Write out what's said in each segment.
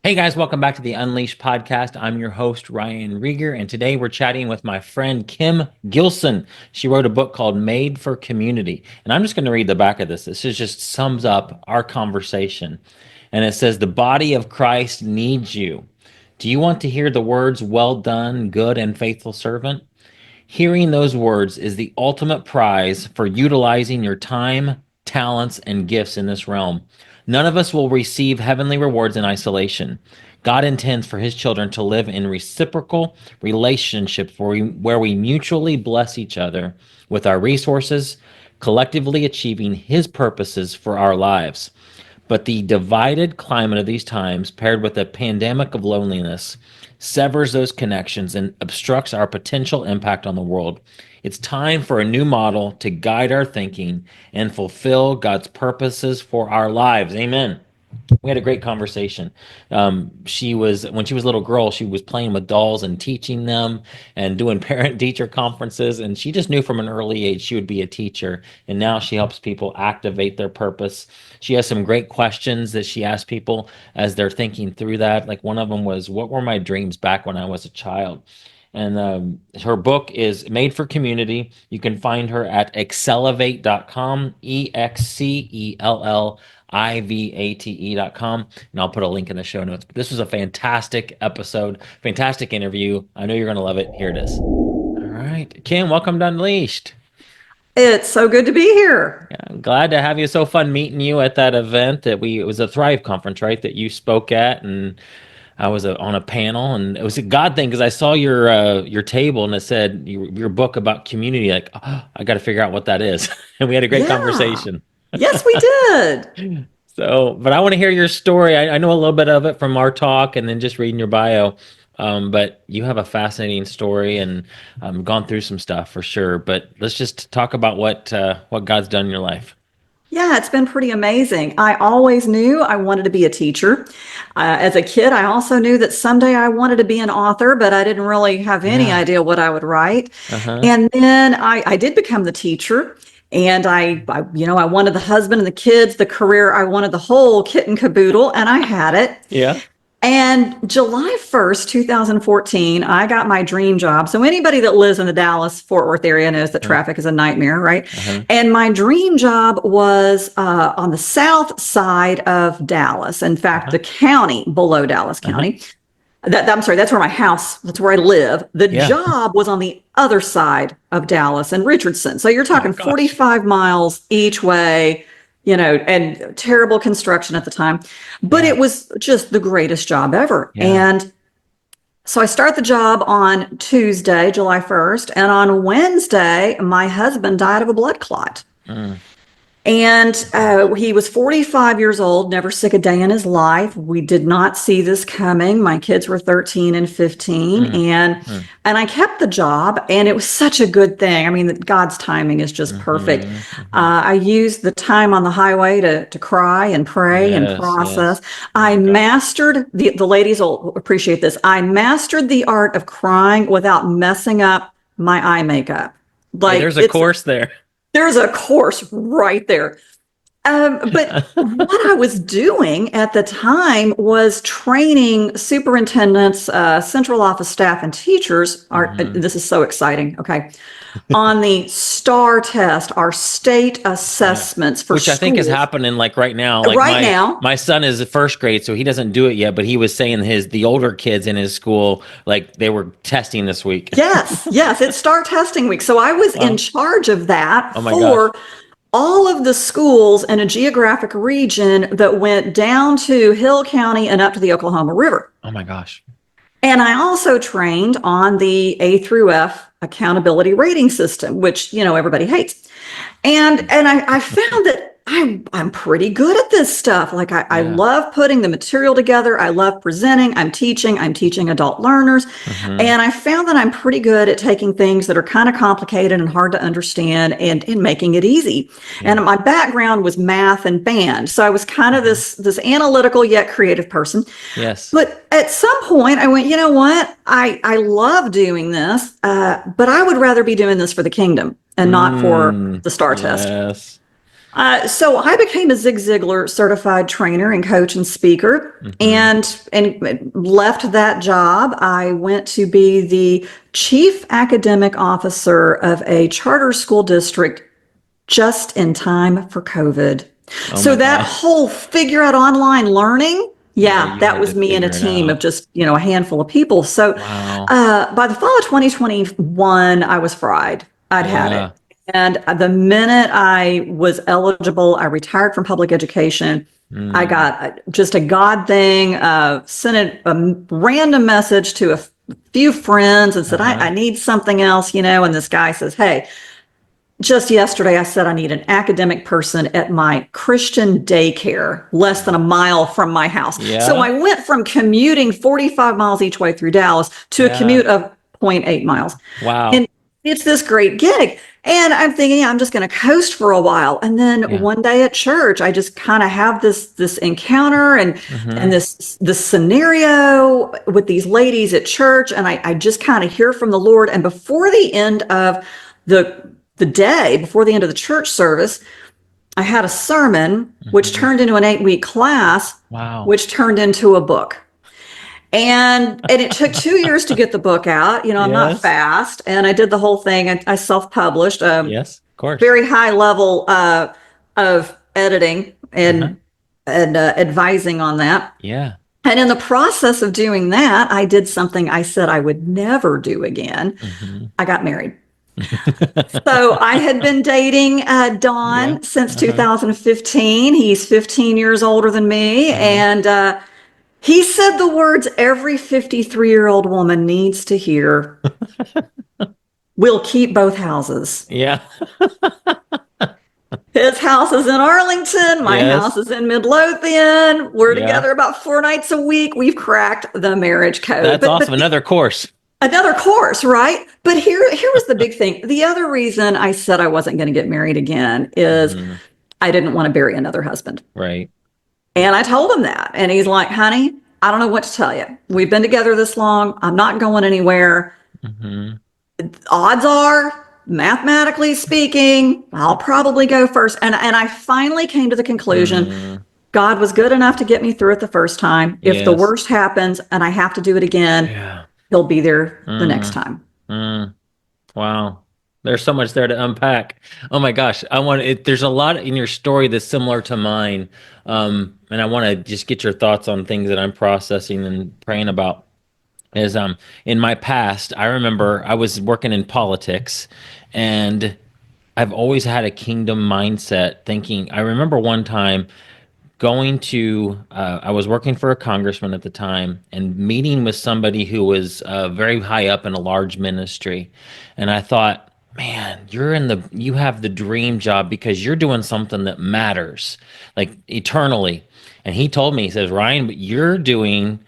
Hey guys, welcome back to the Unleashed podcast. I'm your host, Ryan Rieger, and today we're chatting with my friend Kim Gilson. She wrote a book called Made for Community, and I'm just going to read the back of this. This is just sums up our conversation. And it says, "The body of Christ needs you. Do you want to hear the words, 'Well done, good and faithful servant'? Hearing those words is the ultimate prize for utilizing your time, talents, and gifts in this realm. None of us will receive heavenly rewards in isolation. God intends for his children to live in reciprocal relationships where we mutually bless each other with our resources, collectively achieving his purposes for our lives. But the divided climate of these times, paired with a pandemic of loneliness, severs those connections and obstructs our potential impact on the world. It's time for a new model to guide our thinking and fulfill God's purposes for our lives. Amen. We had a great conversation. She was when she was a little girl, she was playing with dolls and teaching them and doing parent teacher conferences, and she just knew from an early age she would be a teacher. And now she helps people activate their purpose. She has some great questions that she asks people as they're thinking through that. Like one of them was, "What were my dreams back when I was a child?" And her book is Made for Community. You can find her at excelivate.com, EXCELLIVATE.com. And I'll put a link in the show notes. But this was a fantastic episode, fantastic interview. I know you're going to love it. Here it is. All right. Kim, welcome to Unleashed. It's so good to be here. Yeah, I'm glad to have you. So fun meeting you at that event it was a Thrive conference, right? That you spoke at, and I was on a panel, and it was a God thing because I saw your table and it said your book about community. Like, oh, I got to figure out what that is, and we had a great Yeah. conversation. Yes, we did. So, but I want to hear your story. I know a little bit of it from our talk and then just reading your bio. But you have a fascinating story and gone through some stuff for sure. But let's just talk about what God's done in your life. Yeah, it's been pretty amazing. I always knew I wanted to be a teacher. As a kid, I also knew that someday I wanted to be an author, but I didn't really have any Yeah. idea what I would write. Uh-huh. And then I did become the teacher. And I wanted the husband and the kids, the career. I wanted the whole kit and caboodle, and I had it. Yeah. And July 1st, 2014, I got my dream job. So anybody that lives in the Dallas-Fort Worth area knows that traffic is a nightmare, right? Uh-huh. And my dream job was on the south side of Dallas. In fact, Uh-huh. the county below Dallas Uh-huh. County. I'm sorry, that's where my house, that's where I live. The Yeah. job was on the other side of Dallas in Richardson. So you're Oh my talking gosh. 45 miles each way, and terrible construction at the time. But Yeah. it was just the greatest job ever. Yeah. And so I start the job on Tuesday, July 1st. And on Wednesday, my husband died of a blood clot. Mm. And he was 45 years old, never sick a day in his life. We did not see this coming. My kids were 13 and 15, Mm. and Mm. and I kept the job, and it was such a good thing. I mean, God's timing is just perfect. Mhm. I used the time on the highway to cry and pray and Yes. process. Yes. I Oh my gosh. mastered the ladies will appreciate this. I mastered the art of crying without messing up my eye makeup. Hey, Like there's a course there. there's a course right there. But what I was doing at the time was training superintendents, central office staff, and teachers. Mhm. This is so exciting. Okay. On the STAR test, our state Yeah. assessments for Which I think is schools happening like right now. Like right my now. my son is the first grade, so he doesn't do it yet, but he was saying the older kids in his school, like they were testing this week. Yes, yes, it's STAR testing week. So I was in Wow. charge of that Oh my gosh. for all of the schools in a geographic region that went down to Hill County and up to the Oklahoma River. Oh my gosh. And I also trained on the A through F accountability rating system, which, everybody hates. And I found that I'm pretty good at this stuff. Like I Yeah. love putting the material together. I love presenting. I'm teaching adult learners. Mhm. And I found that I'm pretty good at taking things that are kind of complicated and hard to understand and making it easy. Yeah. And my background was math and band. So I was kind of Mhm. this analytical yet creative person. Yes. But at some point, I went, you know what? I love doing this, but I would rather be doing this for the kingdom and not for Mm. the STAR test. Yes. So I became a Zig Ziglar certified trainer and coach and speaker, and left that job. I went to be the chief academic officer of a charter school district just in time for COVID. Oh So my that gosh. whole figure out online learning, Yeah, yeah, you that had was to me and a figure it team of out. just, a handful of people. So Wow. by the fall of 2021, I was fried. I'd had Yeah. it. And the minute I was eligible, I retired from public education. I Mm, got just a God thing, sent a random message to a few friends and said, uh-huh. I need something else, and this guy says, hey, just yesterday, I said I need an academic person at my Christian daycare, less than a mile from my house. So Yeah. I went from commuting 45 miles each way through Dallas to a Yeah. commute of zero point 0.8 miles. And Wow. it's this great gig. And I'm thinking, yeah, I'm just going to coast for a while. And then Yeah. one day at church, I just kind of have this encounter and Mm-hmm. this scenario with these ladies at church. And I just kind of hear from the Lord. And before the end of the day, before the end of the church service, I had a sermon, which Mm-hmm. turned into an 8-week class, Wow. which turned into a book. And it took 2 years to get the book out. I'm not Yes. fast, and I did the whole thing. I self-published, Yes, of course. very high level of editing Uh-huh. and advising on that. Yeah. And in the process of doing that, I did something I said I would never do again. Mm-hmm. I got married. So I had been dating Yeah. Don since Uh-huh. 2015. He's 15 years older than me. Uh-huh. And he said the words every 53-year-old woman needs to hear: we'll keep both houses. Yeah. His house is in Arlington. My house Yes. is in Midlothian. We're Yeah. together about 4 nights a week. We've cracked the marriage code. That's But awesome. Another course. another course, right? But here was the big thing. The other reason I said I wasn't going to get married again is Mm-hmm. I didn't want to bury another husband. Right. And I told him that. And he's like, honey, I don't know what to tell you. We've been together this long. I'm not going anywhere. Mm-hmm. Odds are, mathematically speaking, I'll probably go first. And I finally came to the conclusion Mm, God was good enough to get me through it the first time. If the yes. worst happens and I have to do it again, Yeah. he'll be there the next Mm, time. mm. Wow. There's so much there to unpack. Oh my gosh. There's a lot in your story that's similar to mine. And I want to just get your thoughts on things that I'm processing and praying about. Is In my past, I remember I was working in politics, and I've always had a kingdom mindset thinking. I remember one time going to I was working for a congressman at the time and meeting with somebody who was very high up in a large ministry, and I thought, man, you have the dream job because you're doing something that matters, like eternally. And he told me, he says, Ryan, but you're doing,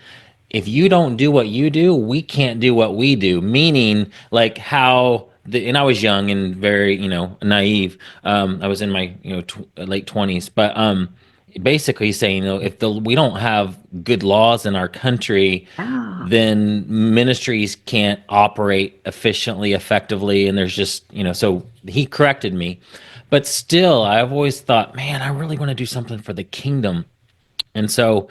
if you don't do what you do, we can't do what we do. Meaning, like and I was young and very, naive. I was in my, late 20s, but basically saying, if we don't have good laws in our country, Ah, then ministries can't operate efficiently, effectively, and there's just, so he corrected me. But still, I've always thought, man, I really want to do something for the kingdom. And so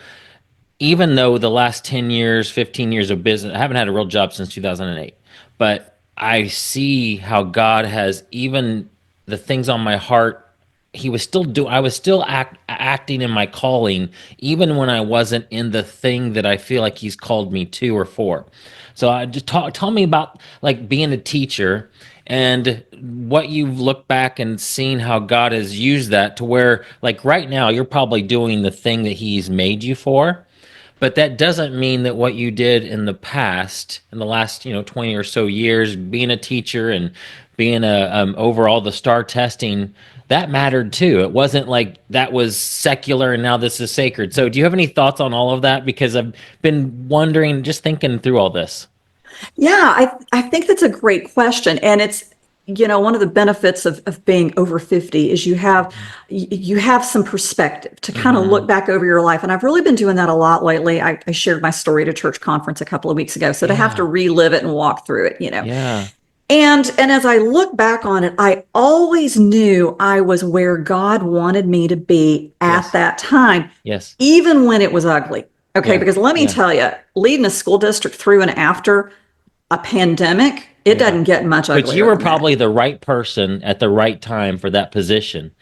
even though the last 10 years, 15 years of business, I haven't had a real job since 2008, but I see how God has, even the things on my heart, I was still acting in my calling, even when I wasn't in the thing that I feel like he's called me to or for. So I just tell me about like being a teacher and what you've looked back and seen how God has used that to where, like, right now you're probably doing the thing that he's made you for, but that doesn't mean that what you did in the past, in the last, 20 or so years, being a teacher and being overall the STAR testing, that mattered too. It wasn't like that was secular and now this is sacred. So do you have any thoughts on all of that? Because I've been wondering, just thinking through all this. yeah, I think that's a great question. And it's, one of the benefits of being over 50 is you have some perspective to kind of Mm-hmm. look back over your life. And I've really been doing that a lot lately. I shared my story at a church conference a couple of weeks ago. So to have to Yeah. relive it and walk through it, Yeah. And as I look back on it, I always knew I was where God wanted me to be at Yes. that time, Yes. even when it was ugly. Okay, Yeah. because let me Yeah. tell you, leading a school district through and after a pandemic, it Yeah. doesn't get much But you uglier were than that. probably the right person at the right time for that position,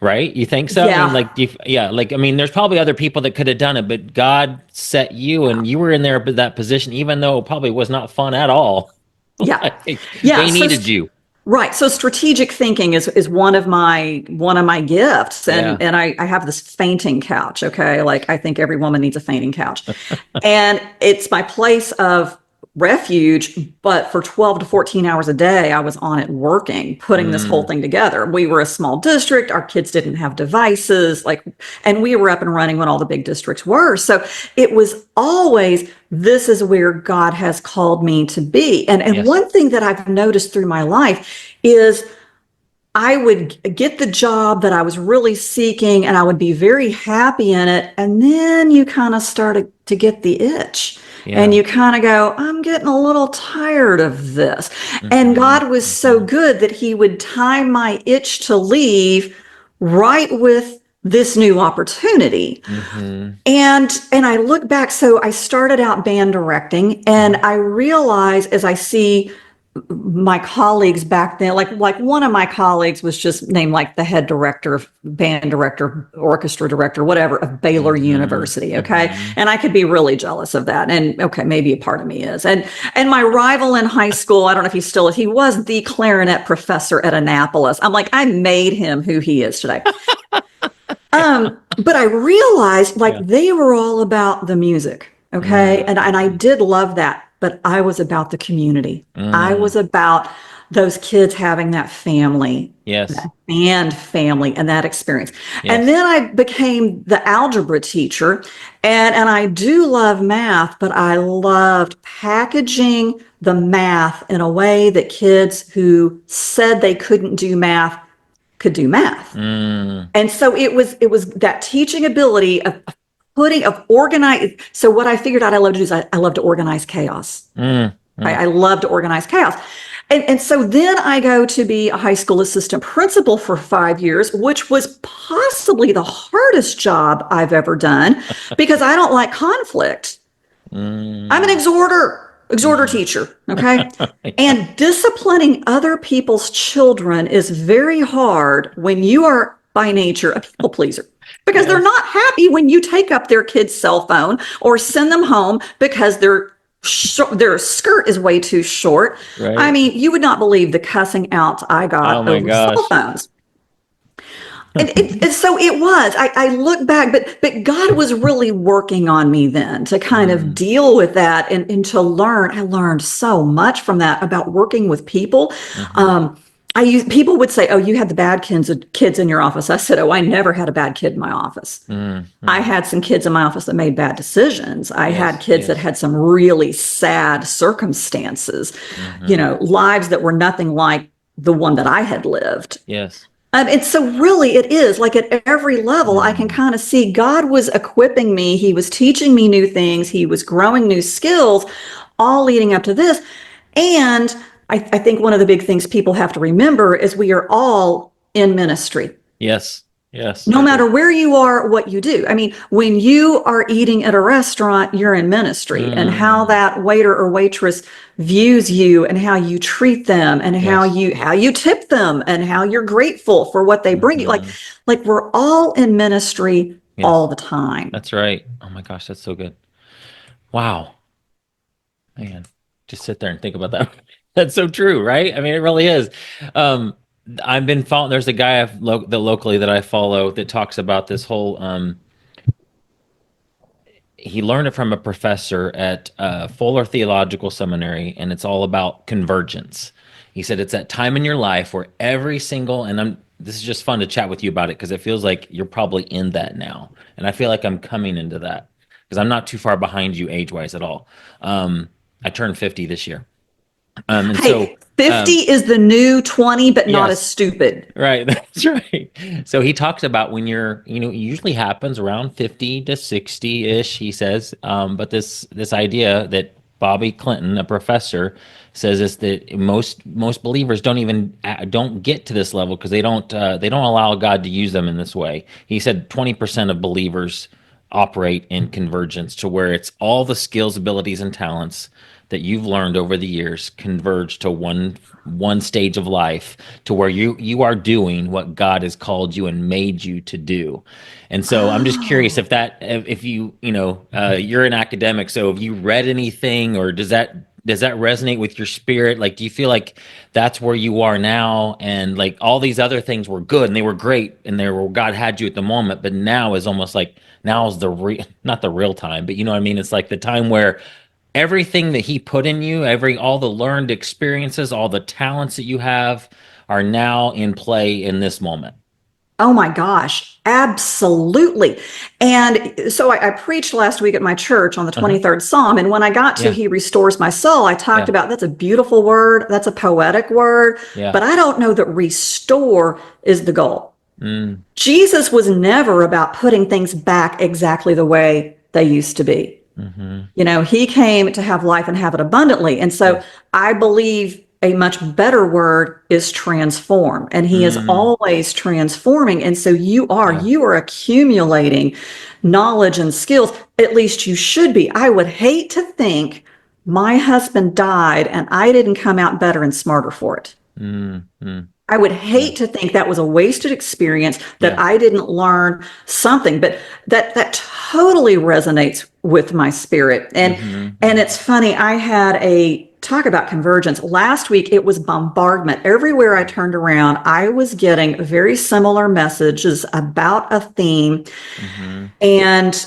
right? You think so? I mean, Yeah, like, yeah, like, I mean, there's probably other people that could have done it, but God set you and you were in there that position, even though it probably was not fun at all. yeah, Like, yeah. they needed you. Right. So strategic thinking is one of my gifts. Yeah. And I have this fainting couch. Okay. Like I think every woman needs a fainting couch. And it's my place of refuge. But for 12 to 14 hours a day, I was on it working, putting this whole Mm, thing together. We were a small district. Our kids didn't have devices, and we were up and running when all the big districts were. So it was always, this is where God has called me to be. And yes. one thing that I've noticed through my life is I would get the job that I was really seeking and I would be very happy in it. And then you kind of started to get the itch and Yeah. you kind of go, I'm getting a little tired of this. And Hmm. God was so good that He would time my itch to leave right with this new opportunity. Hmm. And I look back, so I started out band directing, and I realize as I see my colleagues back then, like one of my colleagues was just named like the head director, band director, orchestra director, whatever, of Baylor Hmm. University. Okay. Hmm. And I could be really jealous of that. And okay, maybe a part of me is. And my rival in high school, I don't know if he's still, he was the clarinet professor at Annapolis. I'm like, I made him who he is today. But I realized like Yeah. they were all about the music. Okay. Mm, And I did love that, but I was about the community. I mm, was about those kids having that family, yes. that band family, and that experience. And Yes. then I became the algebra teacher. And I do love math, but I loved packaging the math in a way that kids who said they couldn't do math could do math. Mm, And so it was that teaching ability of putting of organize. So what I figured out I love to do is I love to organize chaos. mm, mm. I love to organize chaos. And so then I go to be a high school assistant principal for 5 years, which was possibly the hardest job I've ever done because I don't like conflict. I'm an Mm. exhorter Mhm. teacher. Okay. Yeah. And disciplining other people's children is very hard when you are by nature a people pleaser because they're Yes. not happy when you take up their kid's cell phone or send them home because their skirt is way too short. I Right. mean, you would not believe the cussing out I Oh got my over cell gosh. phones. And so it was. I look back, but God was really working on me then to kind of Mm, deal with that and to learn. I learned so much from that about working with people. mhm, Um, people would say, "Oh, you had the bad kids in your office." I said, "Oh, I never had a bad kid in my office. mm, I mm. had some kids in my office that made bad decisions. I had Yes. kids that Yes. had some really sad circumstances, Hmm. lives that were nothing like the one that I had lived." Yes. And so really it is like at every level, I can Mm, kind of see God was equipping me. He was teaching me new things. He was growing new skills, all leading up to this. And I think one of the big things people have to remember is we are all in ministry yes. Yes. no matter where you are, what you do. I mean, when you are eating at a restaurant, you're in ministry, and how Mm, that waiter or waitress views you and how you treat them and how yes. you tip them and how you're grateful for what they bring you. Like Hmm. like we're all in ministry all Yes. the time. That's right. Oh my gosh, that's so good. Wow. Man, just sit there and think about that. That's so true, right? I mean, it really is. Um, I've been following, there's a guy that locally that I follow that talks about this whole he learned it from a professor at Fuller Theological Seminary, and it's all about convergence. He said it's that time in your life where every single, and this is just fun to chat with you about it because it feels like you're probably in that now. And I feel like I'm coming into that because I'm not too far behind you age-wise at all. I turned 50 this year. And so, Hey, 50 is the new 20, but not as yes, stupid. right. That's right. So he talks about when it usually happens around 50 to 60-ish, he says. But this idea that Bobby Clinton, a professor, says is that most believers don't get to this level because they don't allow God to use them in this way. He said 20% of believers operate in convergence, to where it's all the skills, abilities, and talents that you've learned over the years converge to one stage of life, to where you are doing what God has called you and made you to do. And so I'm just curious Oh. if you're an academic, so have you read anything, or does that resonate with your spirit? Like, do you feel like that's where you are now, and like all these other things were good and they were great and they were God had you at the moment, but now is almost like now is not the real time, but you know what I mean? It's like the time where everything that he put in you, all the learned experiences, all the talents that you have are now in play in this moment. Oh my gosh, absolutely. And so I preached last week at my church on the Uh-huh. 23rd Psalm. And when I got to Yeah. He restores my soul, I talked Yeah. about that's a beautiful word, that's a poetic word, Yeah. but I don't know that restore is the goal. Mm, Jesus was never about putting things back exactly the way they used to be. mm-hmm. He came to have life and have it abundantly. And so Yes. I believe a much better word is transform. And he is Mm, always transforming. And so yeah. you are accumulating knowledge and skills. At least you should be. I would hate to think my husband died and I didn't come out better and smarter for it. Mm, mm, I would yeah. hate to think that was a wasted experience, that Yeah. I didn't learn something, but that totally resonates with my spirit. Mm-hmm. And Mm-hmm. it's funny, I had a talk about convergence. Last week it was bombardment. Everywhere I turned around, I was getting very similar messages about a theme. Mm-hmm. And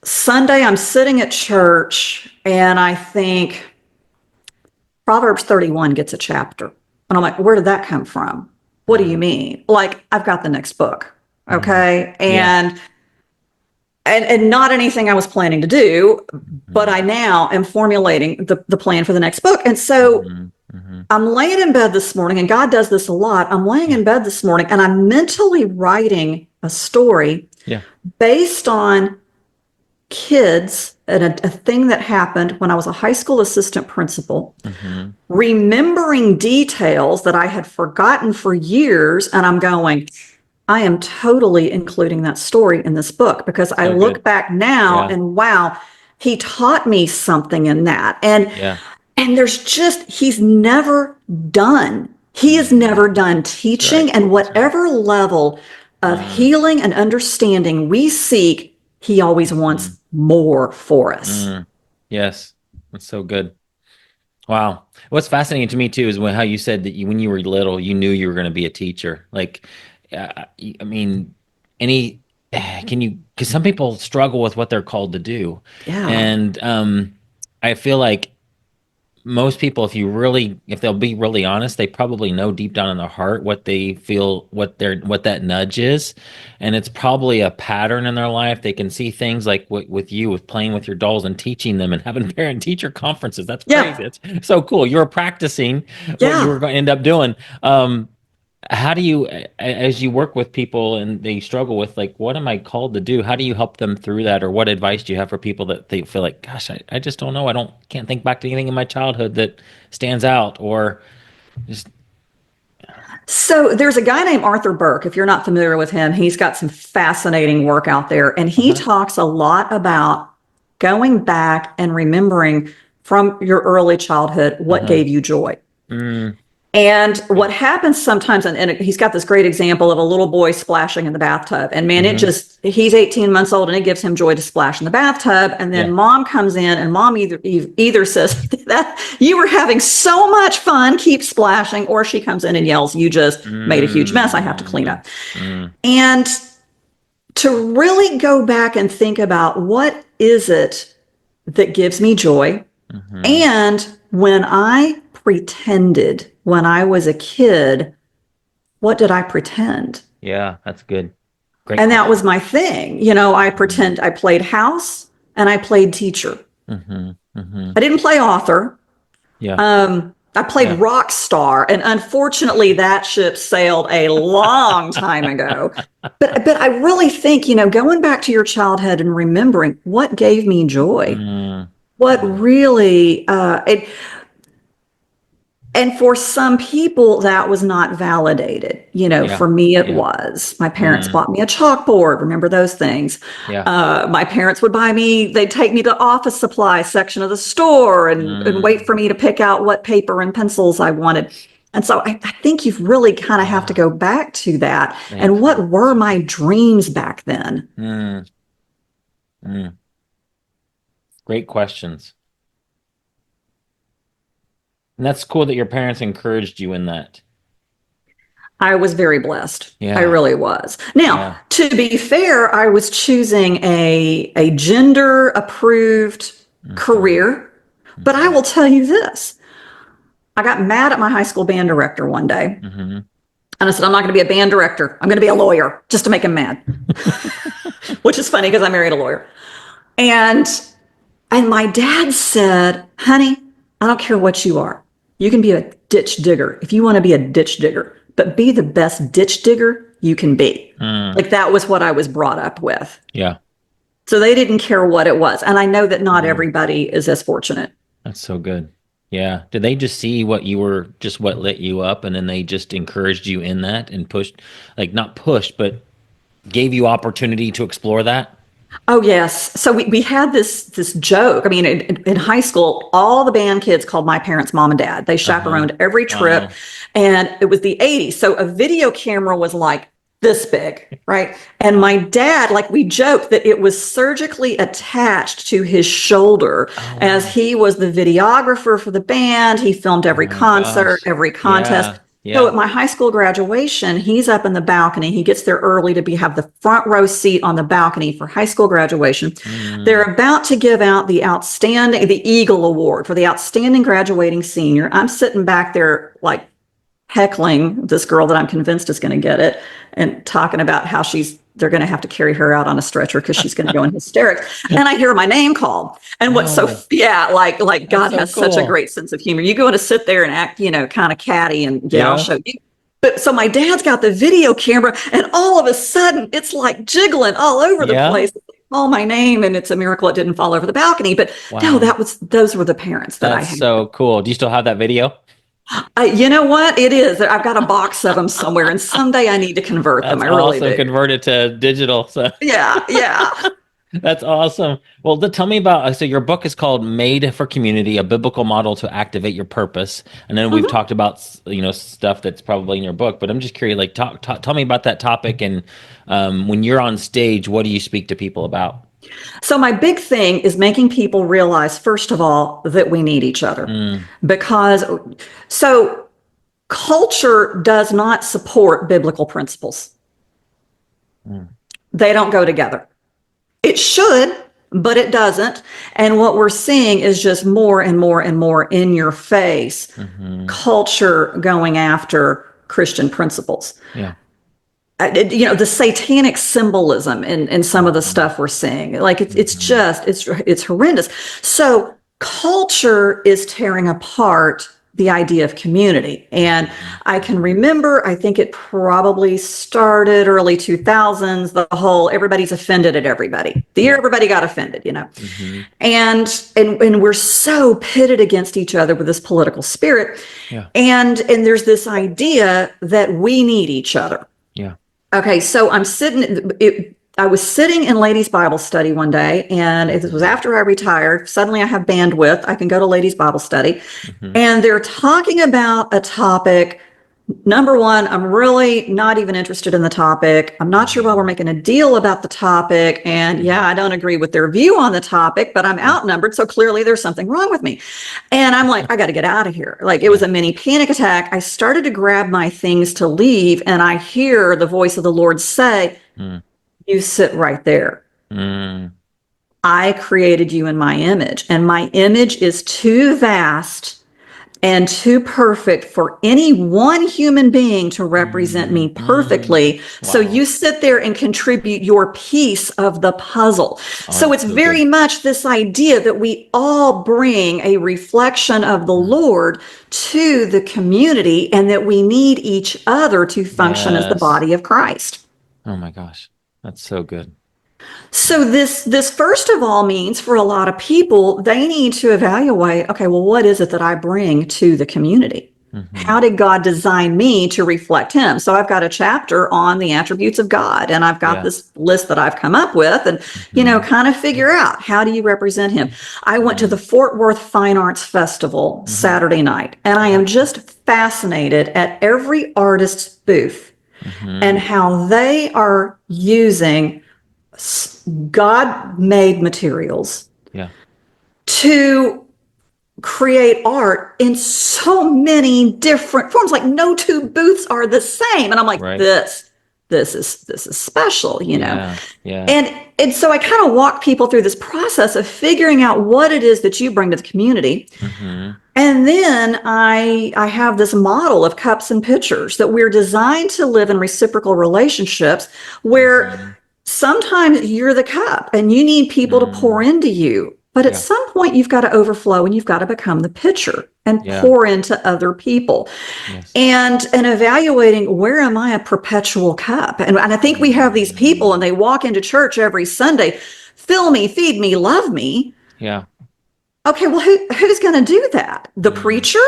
Sunday I'm sitting at church and I think Proverbs 31 gets a chapter. And I'm like, where did that come from? What do you Mm, mean? Like, I've got the next book. mm, Okay. yeah. And not anything I was planning to do, but Mm, I now am formulating the plan for the next book. And so mm-hmm. Mm-hmm. I'm laying in bed this morning, and God does this a lot. I'm laying Yeah. in bed this morning and I'm mentally writing a story Yeah. based on kids and a thing that happened when I was a high school assistant principal, Mm-hmm. remembering details that I had forgotten for years. And I'm going, I am totally including that story in this book because I So look good. back now Yeah. and wow, he taught me something in that. Yeah. And he's never done. He is Mm, never done that's right. teaching, and That's right. whatever level of Mm, healing and understanding we seek, he always mm, wants more for us. mm. Yes. That's so good. Wow. What's fascinating to me too is how you said that when you were little, you knew you were going to be a teacher. Like, I mean, any, can you, because some people struggle with what they're called to do. Yeah. And I feel like most people, if they'll be really honest, they probably know deep down in their heart what they feel, what that nudge is. And it's probably a pattern in their life. They can see things like with you, with playing with your dolls and teaching them and having parent teacher conferences. That's Yeah. crazy. It's so cool. You're practicing what you were Yeah. going to end up doing. How do you, as you work with people and they struggle with like, what am I called to do? How do you help them through that? Or what advice do you have for people that they feel like, gosh, I just don't know. Can't think back to anything in my childhood that stands out, or just, So there's a guy named Arthur Burke. If you're not familiar with him, he's got some fascinating work out there. And he uh-huh, talks a lot about going back and remembering from your early childhood what uh-huh. gave you joy. Mm, And yeah. what happens sometimes, and he's got this great example of a little boy splashing in the bathtub. And man, Mm-hmm. he's 18 months old and it gives him joy to splash in the bathtub. And then Yeah. mom comes in and mom either says that you were having so much fun, keep splashing, or she comes in and yells, you just made a huge mess. I have to clean Mm, up. mm, And to really go back and think about what is it that gives me joy? mm-hmm. And when I pretended when I was a kid, what did I pretend? Yeah, that's good. Great And that question. was my thing. Mm-hmm. I played house and I played teacher. Mm-hmm. Mm-hmm. I didn't play author. Yeah. I played Yeah. rock star, and unfortunately, that ship sailed a long time ago. But I really think, going back to your childhood and remembering what gave me joy. Mm, what really, and for some people, that was not validated. Yeah. For me, it Yeah. was. My parents Mm. bought me a chalkboard. Remember those things? Yeah. My parents would they'd take me to office supply section of the store and wait for me to pick out what paper and pencils I wanted. And so I think you've really kind of have to go back to that. And what were my dreams back then? Mm. Mm. Great questions. And that's cool that your parents encouraged you in that. I was very blessed. Yeah. I really was. Now, Yeah. to be fair, I was choosing a gender approved career, but I will tell you this. I got mad at my high school band director one day. Mm-hmm. And I said, I'm not going to be a band director. I'm going to be a lawyer just to make him mad, which is funny because I married a lawyer. And my dad said, honey, I don't care what you are. You can be a ditch digger if you want to be a ditch digger, but be the best ditch digger you can be. Like that was what I was brought up with. Yeah. So they didn't care what it was. And I know that not everybody is as fortunate. That's so good. Yeah. Did they just see what you were, just what lit you up, and then they just encouraged you in that and pushed, like not pushed, but gave you opportunity to explore that? Oh, yes. So we had this joke. I mean, in high school, all the band kids called my parents mom and dad. They chaperoned every trip. Wow. And it was the 80s. So a video camera was like this big, right? And my dad, like we joked that it was surgically attached to his shoulder as he was the videographer for the band. He filmed every concert, gosh. every contest. Yeah. So at my high school graduation, he's up in the balcony. He gets there early to have the front row seat on the balcony for high school graduation. They're about to give out the Eagle Award for the outstanding graduating senior. I'm sitting back there like heckling this girl that I'm convinced is going to get it and talking about how they're going to have to carry her out on a stretcher because she's going to go in hysterics. And I hear my name called. And what's like God so has such a cool. great sense of humor. You go to sit there and act, kind of catty and I'll Yeah. show you. But so my dad's got the video camera and all of a sudden it's like jiggling all over the Yeah. place. Call my name and it's a miracle it didn't fall over the balcony. But no, Wow. those were the parents that I That's had. so cool. Do you still have that video? You know what? It is. I've got a box of them somewhere, and someday I need to convert them. I That's really awesome. do. Convert it to digital. So Yeah. that's awesome. Well, tell me about, so your book is called Made for Community, a biblical model to activate your purpose. And then we've talked about, stuff that's probably in your book, but I'm just curious, like tell me about that topic. And when you're on stage, what do you speak to people about? So my big thing is making people realize, first of all, that we need each other. Because culture does not support biblical principles. They don't go together. It should, but it doesn't. And what we're seeing is just more and more and more in your face culture going after Christian principles. Yeah. The satanic symbolism in some of the stuff we're seeing, like it's horrendous. So culture is tearing apart the idea of community. And I can remember, I think it probably started early 2000s, the whole everybody's offended at everybody. The year everybody got offended, And we're so pitted against each other with this political spirit. Yeah. And there's this idea that we need each other. Yeah. Okay, so I was sitting in ladies' Bible study one day, and it was after I retired. Suddenly I have bandwidth. I can go to ladies' Bible study. And they're talking about a topic. Number one, I'm really not even interested in the topic. I'm not sure why we're making a deal about the topic. And I don't agree with their view on the topic, but I'm outnumbered. So clearly there's something wrong with me. And I'm like, I got to get out of here. Like it was a mini panic attack. I started to grab my things to leave, and I hear the voice of the Lord say, you sit right there. I created you in my image, and my image is too vast and too perfect for any one human being to represent me perfectly. Wow. So you sit there and contribute your piece of the puzzle. So it's very much this idea that we all bring a reflection of the Lord to the community, and that we need each other to function as the body of Christ. Oh my gosh. That's so good. So this first of all means for a lot of people, they need to evaluate, okay, well, what is it that I bring to the community? Mm-hmm. How did God design me to reflect him? So I've got a chapter on the attributes of God, and I've got Yeah. this list that I've come up with, and Mm-hmm. kind of figure out, how do you represent him? I went to the Fort Worth Fine Arts Festival Mm-hmm. Saturday night, and I am just fascinated at every artist's booth Mm-hmm. and how they are using God made materials Yeah. to create art in so many different forms. Like no two booths are the same. And I'm like, Right. this is special, Yeah. Yeah. And so I kind of walk people through this process of figuring out what it is that you bring to the community. Mm-hmm. And then I have this model of cups and pitchers that we're designed to live in reciprocal relationships where sometimes you're the cup and you need people to pour into you. But at Yeah. some point, you've got to overflow and you've got to become the pitcher and Yeah. pour into other people. Yes. And evaluating, where am I a perpetual cup? And I think we have these people and they walk into church every Sunday, fill me, feed me, love me. Yeah. Okay, well, who's going to do that? The preacher?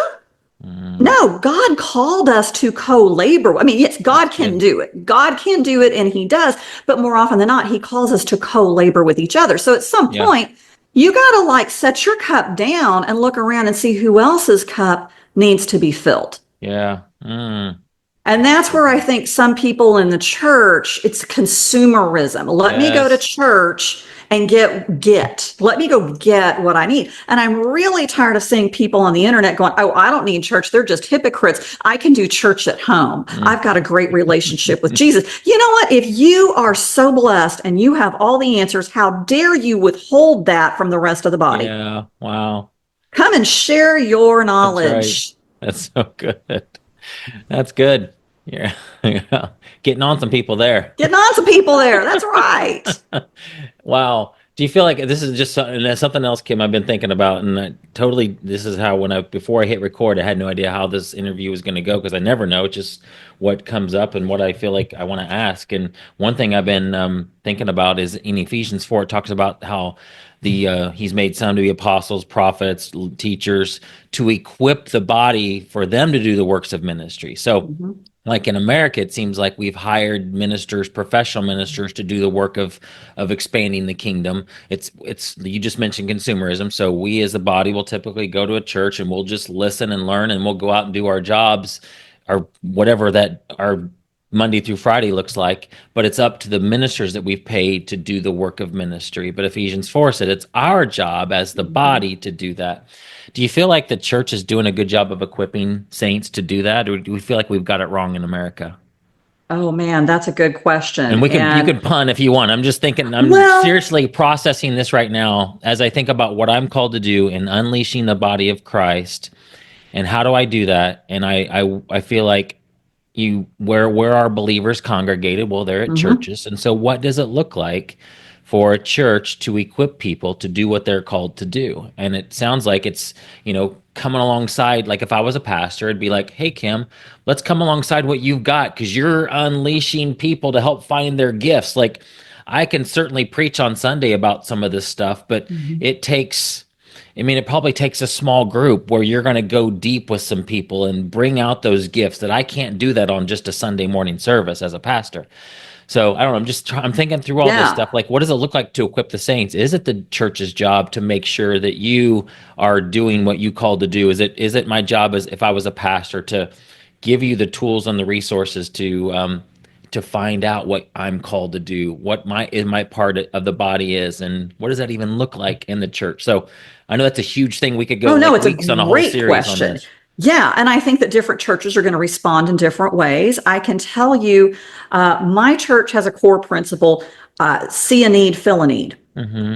No, God called us to co-labor. I mean, yes, God can do it. God can do it, and he does. But more often than not, he calls us to co-labor with each other. So at some Yeah. point, you got to like set your cup down and look around and see who else's cup needs to be filled. Yeah. Mm. And that's where I think some people in the church, it's consumerism. Let me go to Yes. church and let me go get what I need. And I'm really tired of seeing people on the internet going, oh, I don't need church. They're just hypocrites. I can do church at home. I've got a great relationship with Jesus. You know what? If you are so blessed and you have all the answers, how dare you withhold that from the rest of the body? Yeah. Wow. Come and share your That's right. knowledge. That's so good. That's good. Yeah. Yeah. Getting on some people there. Getting on some people there. That's right. Wow. Do you feel like this is just something, and that's something else, Kim, I've been thinking about, and this is how before I hit record, I had no idea how this interview was going to go because I never know. It's just what comes up and what I feel like I want to ask. And one thing I've been thinking about is in Ephesians 4, it talks about how he's made some to be apostles, prophets, teachers to equip the body for them to do the works of ministry. So like in America, it seems like we've hired ministers, professional ministers, to do the work of expanding the kingdom. It's you just mentioned consumerism. So we as a body will typically go to a church and we'll just listen and learn, and we'll go out and do our jobs, or whatever that our Monday through Friday looks like. But it's up to the ministers that we've paid to do the work of ministry. But Ephesians 4 said it's our job as the body to do that. Do you feel like the church is doing a good job of equipping saints to do that, or do we feel like we've got it wrong in America? Oh man, that's a good question. And you can pun if you want. I'm just thinking, I'm Well, seriously processing this right now as I think about what I'm called to do in unleashing the body of Christ, and how do I do that? And I feel like where are believers congregated? Well, they're at churches. And so what does it look like for a church to equip people to do what they're called to do? And it sounds like it's, coming alongside, like if I was a pastor, it'd be like, hey, Kim, let's come alongside what you've got, because you're unleashing people to help find their gifts. Like I can certainly preach on Sunday about some of this stuff, but it probably takes a small group where you're going to go deep with some people and bring out those gifts that I can't do that on just a Sunday morning service as a pastor. So I don't know. I'm thinking through all this stuff. Like, what does it look like to equip the saints? Is it the church's job to make sure that you are doing what you called to do? Is it my job, as if I was a pastor, to give you the tools and the resources to find out what I'm called to do, what my part of the body is, and what does that even look like in the church? So I know that's a huge thing. We could go it's weeks a on a whole great series question. on this. Yeah, and I think that different churches are going to respond in different ways. I can tell you, my church has a core principle: see a need, fill a need.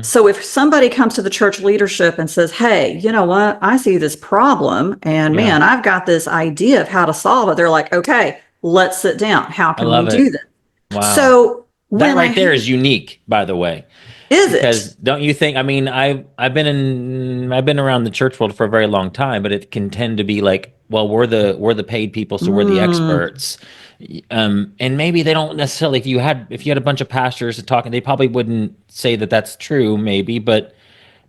So if somebody comes to the church leadership and says, hey, you know what, I see this problem, and man, I've got this idea of how to solve it, they're like, okay, let's sit down. How can we do that? Wow. So That right there is unique, by the way. Is Because it? don't you think, I mean, I've been around the church world for a very long time, but it can tend to be like, well, we're the paid people, so we're the Mm, experts. And maybe they don't necessarily, if you had a bunch of pastors talking, they probably wouldn't say that that's true, maybe, but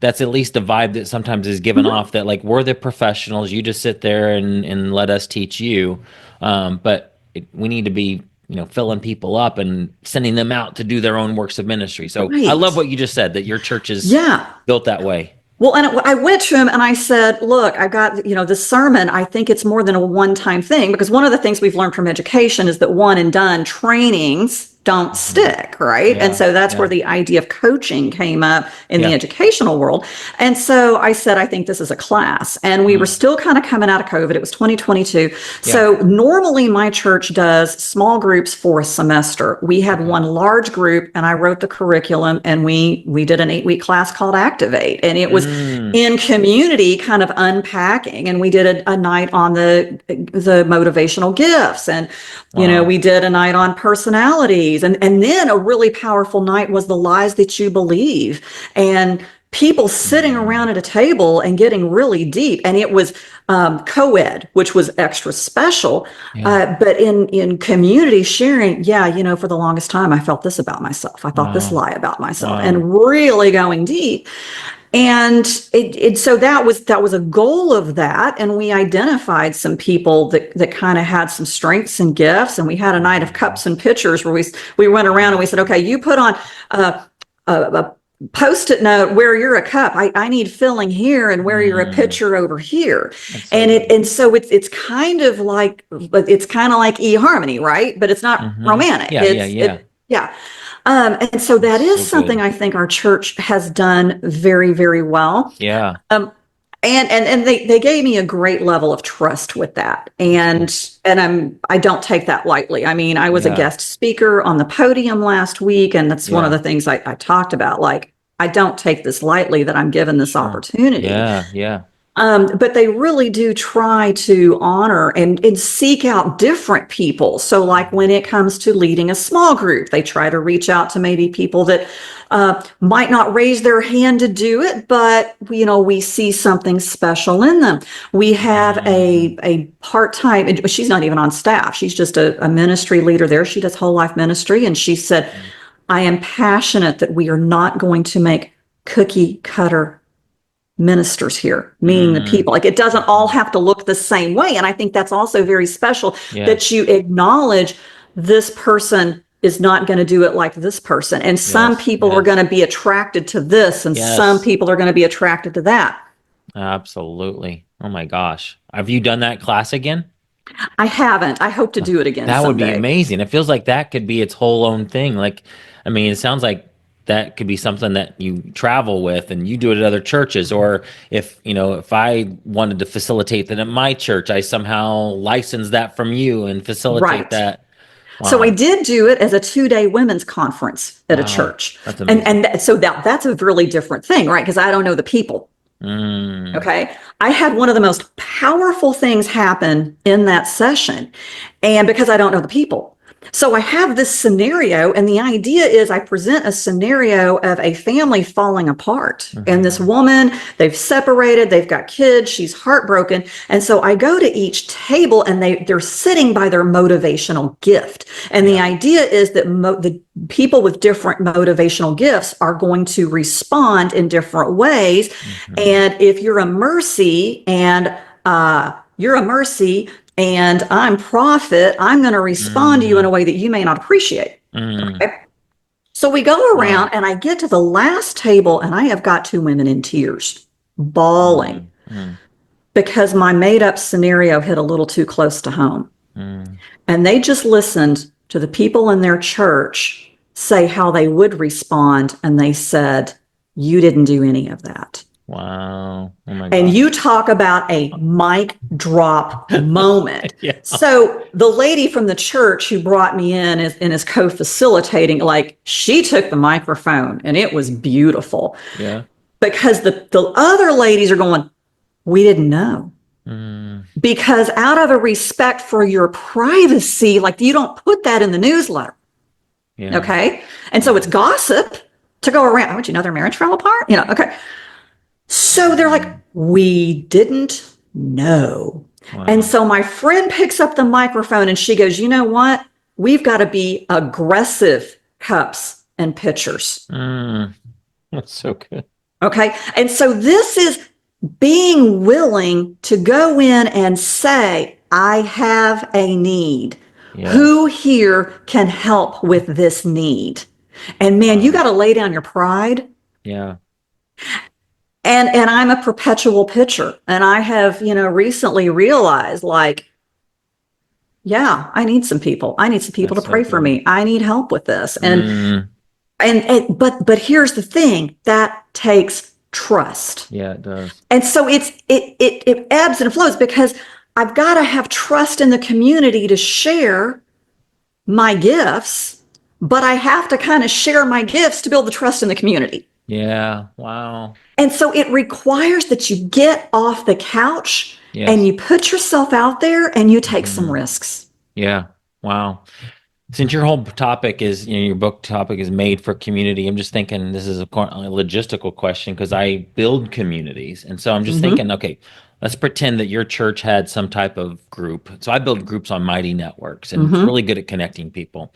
that's at least the vibe that sometimes is given mhm. off, that like we're the professionals, you just sit there and let us teach you. We need to be, filling people up and sending them out to do their own works of ministry. So I love Right. what you just said, that your church is Yeah. built that way. Well, and I went to him and I said, look, I've got, this sermon. I think it's more than a one-time thing, because one of the things we've learned from education is that one and done trainings don't Mhm. stick, right? And Yeah, so that's where yeah, the idea of coaching came up in the yeah. educational world. And so I said, I think this is a class. And we were Mm, still kind of coming out of COVID. It was 2022. yeah. So normally my church does small groups for a semester. We had Okay. one large group and I wrote the curriculum, and we did an 8-week class called Activate. And it was Mm, in community, kind of unpacking. And we did a night on the motivational gifts, and wow. we did a night on personalities, and then a really powerful night was the lies that you believe, and people sitting Mm, around at a table and getting really deep. And it was co-ed, which was extra special. yeah. But in community sharing, yeah, for the longest time I felt this about myself, I thought this Wow. lie about myself, Wow. and really going deep. And so that was a goal of that. And we identified some people that kind of had some strengths and gifts. And we had a night of Mhm. cups and pitchers where we went around and we said, okay, you put on a post-it note where you're a cup. I need filling here, and where you're a Mm, pitcher over here. that's so And good. so it's kind of like, but it's kind of like eHarmony, right? But it's not romantic. Yeah, yeah, yeah. Yeah. And so that That's is so something good. I think our church has done very, very well. Yeah, Um, and they gave me a great level of trust with that. that's good. And I don't take that lightly. I mean, I was a Yeah, guest speaker on the podium last week, and that's one of yeah. the things I talked about. Like, I don't take this lightly that I'm given this Sure. opportunity. Yeah, yeah. But they really do try to honor and seek out different people. So, like when it comes to leading a small group, they try to reach out to maybe people that might not raise their hand to do it, but we see something special in them. We have Mm, a part-time. She's not even on staff. She's just a ministry leader there. She does whole life ministry, and she said, mm, "I am passionate that we are not going to make cookie cutter ministers here," meaning the mm, people. Like, it doesn't all mhm. have to look the same way. And I think that's also very special, that Yes, you acknowledge this person is not going to do it like this person. And some yes, people are yes, going to be attracted to this, and some yes. people are going to be attracted to that. Absolutely. Oh my gosh. Have you done that class again? I haven't. I hope to do it again That would be someday. amazing. It feels like that could be its whole own thing. Like, I mean, it sounds like that could be something that you travel with and you do it at other churches. Or if I wanted to facilitate that at my church, I somehow license that from you and facilitate Right. that. So I Wow. did do it as a 2-day women's conference at a Wow. church. That's And amazing. so that's a really different thing, right? Because I don't know the people. Mm, Okay. I had one of the most powerful things happen in that session. And because I don't know the people. So I have this scenario, and the idea is I present a scenario of a family falling apart. And this mhm, woman, they've separated, they've got kids, she's heartbroken. And so I go to each table, and they're sitting by their motivational gift. And the yeah. idea is that the people with different motivational gifts are going to respond in different ways. Hmm. And if you're a mercy and I'm prophet, I'm going to respond to you in a Mm, way that you may not appreciate. mm, Okay. So we go wow. around, and I get to the last table, and I have got two women in tears, bawling, Mm, mm, because my made up scenario hit a little too close to home. mm. And they just listened to the people in their church say how they would respond. And they said, "You didn't do any of that." Wow. Oh my And gosh. you talk about a mic drop moment. Yeah. So the lady from the church who brought me in is co-facilitating, like, she took the microphone, and it was beautiful, Yeah. because the other ladies are going, "We didn't know." Mm, Because out of a respect for your privacy, like, you don't put that in the newsletter. yeah. Okay. And so Yeah. it's gossip, to go around. Would you know their marriage fell apart? Okay. So they're like, we didn't know. Wow. And so my friend picks up the microphone and she goes, you know what? We've got to be aggressive cups and pitchers. That's so good. Okay. And so this is being willing to go in and say, I have a need. Yeah. Who here can help with this need? And man, you got to lay down your pride. Yeah. And I'm a perpetual pitcher. And I have, recently realized like, yeah, I need some people. I need some people That's to pray so for good. me. I need help with this. But here's the thing, that takes trust. Yeah, it does. And so it ebbs and flows because I've got to have trust in the community to share my gifts, but I have to kind of share my gifts to build the trust in the community. Yeah. Wow. And so it requires that you get off the couch Yes. and you put yourself out there and you take some risks. Yeah. Wow. Since your whole topic is, your book topic is made for community, I'm just thinking this is a logistical question because I build communities. And so I'm just thinking, okay, let's pretend that your church had some type of group. So I build groups on Mighty Networks and it's really good at connecting people.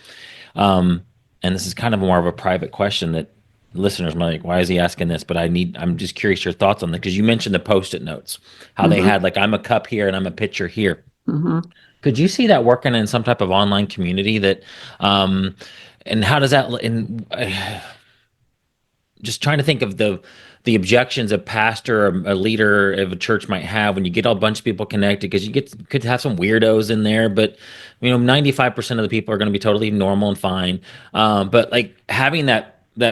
And this is kind of more of a private question that listeners might like, why is he asking this? But I'm just curious your thoughts on that because you mentioned the Post-it notes, how they had like, I'm a cup here and I'm a pitcher here. Could you see that working in some type of online community that, and how does that, just trying to think of the objections a pastor or a leader of a church might have when you get a bunch of people connected, because could have some weirdos in there, but 95% of the people are going to be totally normal and fine. But like having that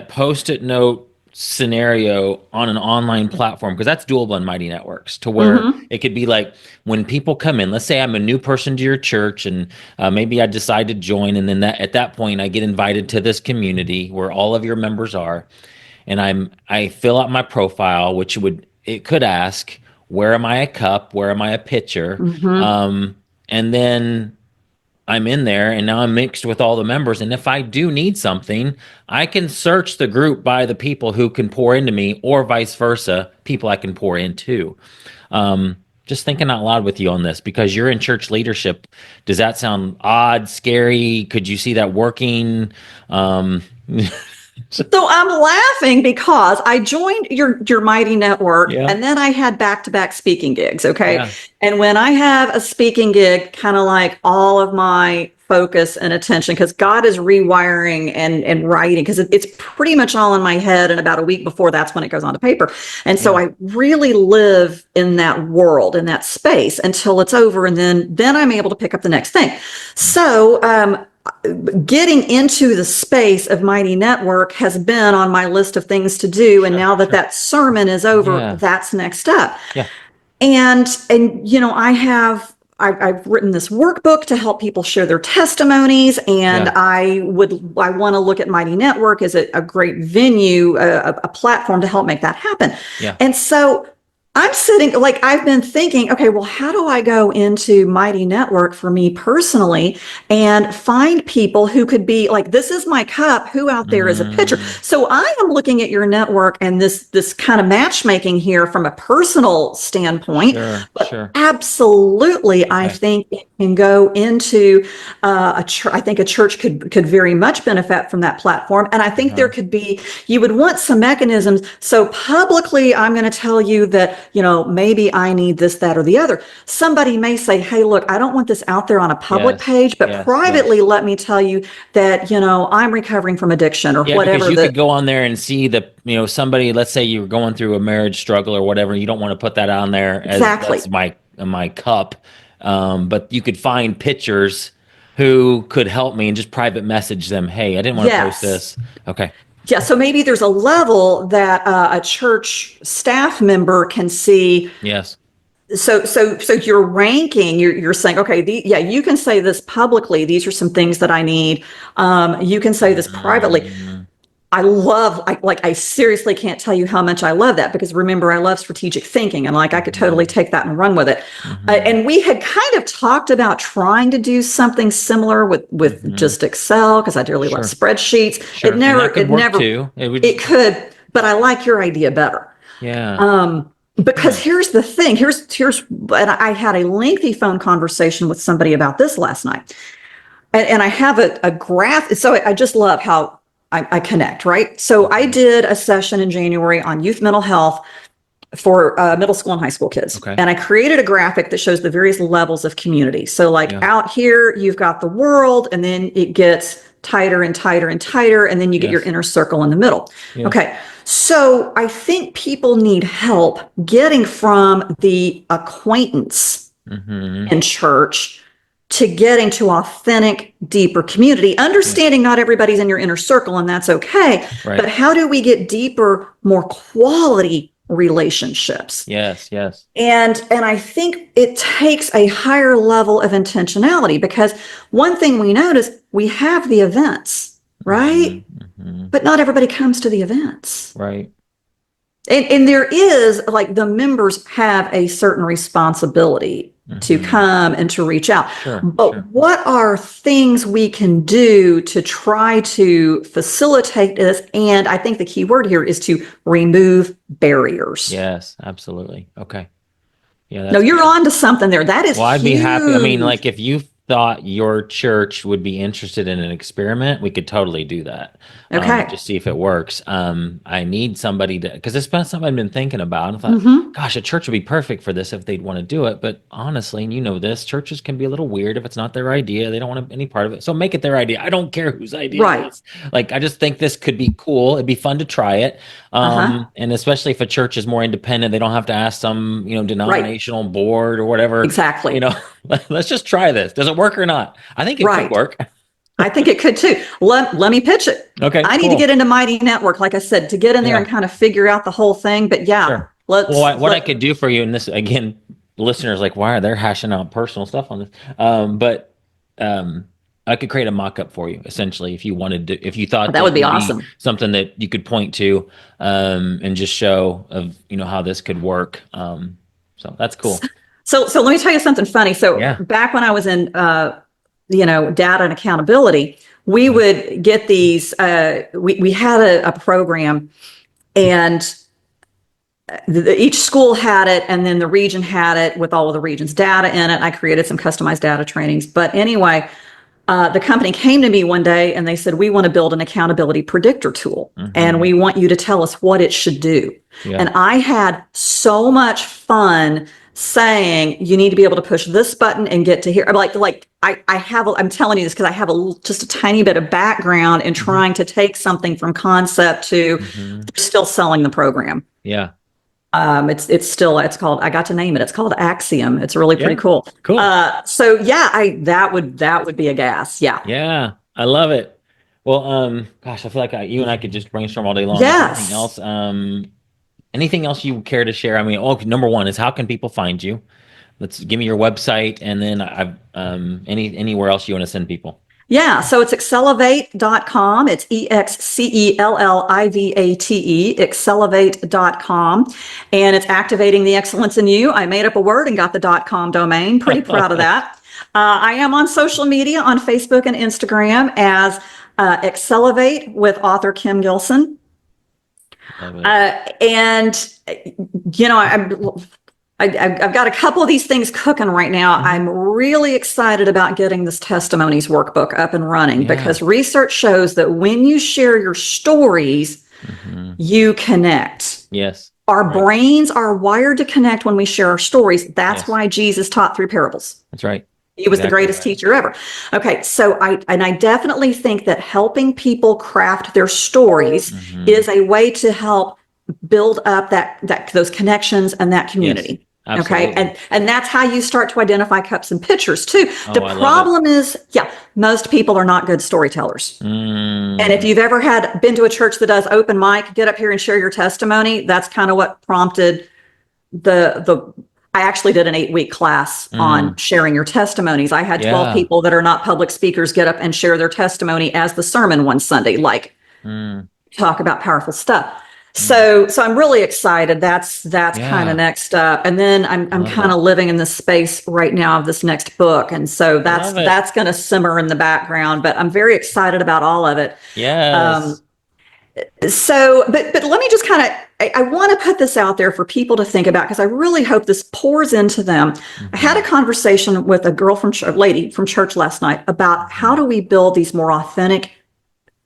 Post-it note scenario on an online platform, because that's doable in Mighty Networks, to where it could be like when people come in, let's say I'm a new person to your church and maybe I decide to join, and then at that point I get invited to this community where all of your members are, and I fill out my profile, which it could ask, where am I a cup, where am I a pitcher, and then I'm in there and now I'm mixed with all the members. And if I do need something, I can search the group by the people who can pour into me, or vice versa, people I can pour into. Just thinking out loud with you on this, because you're in church leadership. Does that sound odd, scary? Could you see that working? So I'm laughing because I joined your Mighty Network, Yeah. and then I had back-to-back speaking gigs. Okay. Yeah. And when I have a speaking gig, kind of like all of my focus and attention, because God is rewiring and writing, because it's pretty much all in my head. And about a week before, that's when it goes onto paper. And so I really live in that world, in that space until it's over. And then I'm able to pick up the next thing. So, getting into the space of Mighty Network has been on my list of things to do. And now that sermon is over, that's next up. Yeah. And I've written this workbook to help people share their testimonies. And I want to look at Mighty Network as a great venue, a platform to help make that happen. Yeah. And so I'm sitting, like, I've been thinking, okay, well, how do I go into Mighty Network for me personally and find people who could be like, this is my cup, who out there is a pitcher? So I am looking at your network and this kind of matchmaking here from a personal standpoint. Sure. Absolutely, I think it can go into a church. I think a church could very much benefit from that platform. And I think there could be, you would want some mechanisms. So publicly, I'm going to tell you that, maybe I need this, that, or the other. Somebody may say, hey, look, I don't want this out there on a public page, but privately, let me tell you that, I'm recovering from addiction or whatever. Because you could go on there and see somebody, let's say you're going through a marriage struggle or whatever. You don't want to put that on there as that's my cup. But you could find pictures who could help me and just private message them. Hey, I didn't want to post this. Okay. Yeah, so maybe there's a level that a church staff member can see. Yes. So you're ranking. You're saying, okay, you can say this publicly. These are some things that I need. You can say this privately. I seriously can't tell you how much I love that, because remember, I love strategic thinking, and like I could totally take that and run with it. And we had kind of talked about trying to do something similar with just Excel, because I dearly love spreadsheets. Sure. And that could work too. It could, but I like your idea better. Yeah. Because here's the thing, and I had a lengthy phone conversation with somebody about this last night. And I have a graph. So I just love how I connect, right? So I did a session in January on youth mental health for middle school and high school kids. Okay. And I created a graphic that shows the various levels of community. So like out here, you've got the world, and then it gets tighter and tighter and tighter, and then you get your inner circle in the middle. Okay. So I think people need help getting from the acquaintance in church to getting to authentic, deeper community, understanding not everybody's in your inner circle, and that's okay. But how do we get deeper, more quality relationships? Yes. And I think it takes a higher level of intentionality, because one thing we notice, we have the events, right? But not everybody comes to the events. Right. And there is, like, the members have a certain responsibility to come and to reach out. But what are things we can do to try to facilitate this? And I think the key word here is to remove barriers. Yes, absolutely. Okay. Yeah. No, you're on to something there. That is Well, I'd be happy. I mean, huge. like, if you thought your church would be interested in an experiment, we could totally do that. Okay. Just see if it works. I need somebody to, because it's been something I've been thinking about. I thought, gosh, a church would be perfect for this if they'd want to do it. But honestly, and you know this, churches can be a little weird if it's not their idea. They don't want any part of it. So make it their idea. I don't care whose idea it is. Like, I just think this could be cool. It'd be fun to try it. And especially if a church is more independent, they don't have to ask some, denominational board or whatever. Exactly. Let's just try this. Does it work or not? I think it could work. I think it could too. Let me pitch it. Okay. I need to get into Mighty Network, like I said, to get in there and kind of figure out the whole thing. But what I could do for you, and this again, listeners, like, why are they hashing out personal stuff on this? But I could create a mock-up for you, essentially, if you wanted to, if you thought that would be awesome, something that you could point to, and just show of how this could work. So that's cool. So let me tell you something funny. So back when I was in data and accountability, we would get these, we had a program, and each school had it, and then the region had it with all of the region's data in it. I created some customized data trainings. But anyway, the company came to me one day and they said, we want to build an accountability predictor tool, and we want you to tell us what it should do. And I had so much fun saying, you need to be able to push this button and get to here. I'm telling you this because I have just a tiny bit of background in trying to take something from concept to they're still selling the program. Yeah. It's called, I got to name it. It's called Axiom. It's really pretty cool. Cool. So that would be a gas. Yeah. Yeah. I love it. Well, gosh, I feel like you and I could just brainstorm all day long. Yes. Anything else you care to share? I mean, number one is, how can people find you? Give me your website, and then anywhere else you want to send people. Yeah, so it's Excelivate.com. It's EXCELLIVATE, Excelivate.com. And it's activating the excellence in you. I made up a word and got the .com domain. Pretty proud of that. I am on social media on Facebook and Instagram as Excelivate with author Kim Gilson. I've got a couple of these things cooking right now. I'm really excited about getting this testimonies workbook up and running because research shows that when you share your stories, you connect. Yes. Our brains are wired to connect when we share our stories. That's why Jesus taught through parables. That's right. He was the greatest teacher ever. Okay, so I definitely think that helping people craft their stories is a way to help build up those connections and that community. Yes, okay, and that's how you start to identify cups and pitchers too. The problem is, most people are not good storytellers. And if you've ever been to a church that does open mic, get up here and share your testimony, that's kind of what prompted I actually did an 8-week class on sharing your testimonies. I had 12 people that are not public speakers get up and share their testimony as the sermon one Sunday. talk about powerful stuff. So I'm really excited. That's kind Yeah. of next up. And then I'm Love kind it. of living in this space right now of this next book. And so Love it. that's going to simmer in the background, but I'm very excited about all of it. Yes. So, but let me just kind of, I want to put this out there for people to think about because I really hope this pours into them. I had a conversation with a girl from a lady from church last night about how do we build these more authentic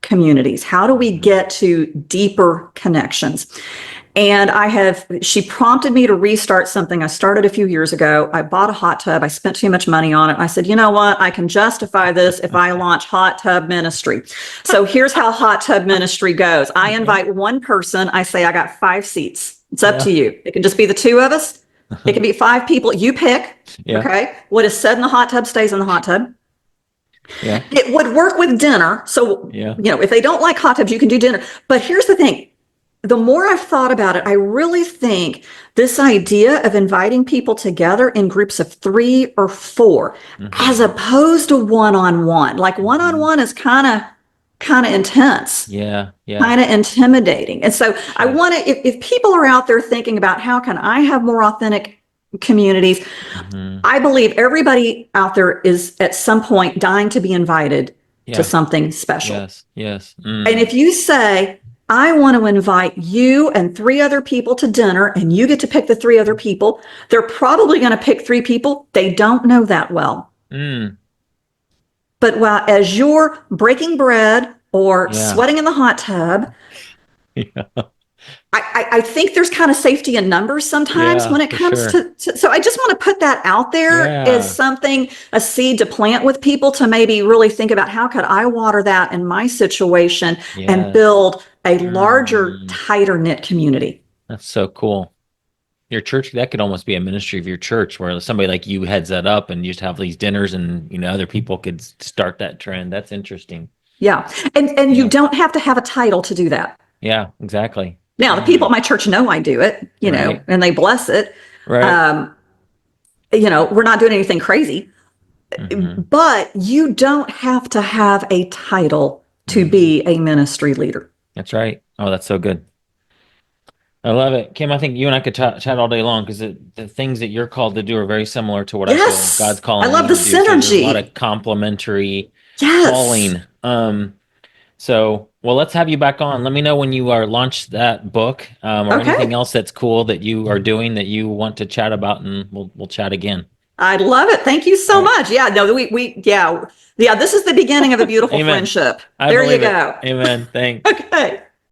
communities? How do we get to deeper connections? And she prompted me to restart something I started a few years ago. I bought a hot tub. I spent too much money on it. I said, you know what? I can justify this if I launch Hot Tub Ministry. So here's how Hot Tub Ministry goes. I invite one person. I say, I got 5 seats. It's up to you. It can just be the 2 of us. It can be 5 people. You pick. Yeah. Okay. What is said in the hot tub stays in the hot tub. Yeah. It would work with dinner. So, Yeah. if they don't like hot tubs, you can do dinner. But here's the thing. The more I've thought about it, I really think this idea of inviting people together in groups of 3 or 4, as opposed to one-on-one, like one-on-one is kind of intense, Yeah. Yeah. kind of intimidating. And so I want to, if people are out there thinking about how can I have more authentic communities, I believe everybody out there is at some point dying to be invited Yeah. to something special. Yes. Yes. And if you say, I want to invite you and 3 other people to dinner, and you get to pick the 3 other people, they're probably going to pick 3 people they don't know that well. But as you're breaking bread or sweating in the hot tub, I think there's kind of safety in numbers sometimes when it comes to, so I just want to put that out there as something, a seed to plant with people to maybe really think about how could I water that in my situation and build a larger, tighter knit community. That's so cool. Your church, that could almost be a ministry of your church where somebody like you heads that up and you just have these dinners and, other people could start that trend. That's interesting. Yeah. And you don't have to have a title to do that. Yeah, exactly. Now, the people at my church know I do it, and they bless it. Right. We're not doing anything crazy, but you don't have to have a title to be a ministry leader. That's right. Oh, that's so good. I love it. Kim, I think you and I could chat all day long because the things that you're called to do are very similar to what I feel God's calling. I love the you to do. So synergy. there's a lot of complementary calling. So, well, let's have you back on. Let me know when you are launch that book or anything else that's cool that you are doing that you want to chat about, and we'll chat again. I love it. Thank you so much. Yeah, no, this is the beginning of a beautiful friendship. There you go. Amen. Thanks. Okay.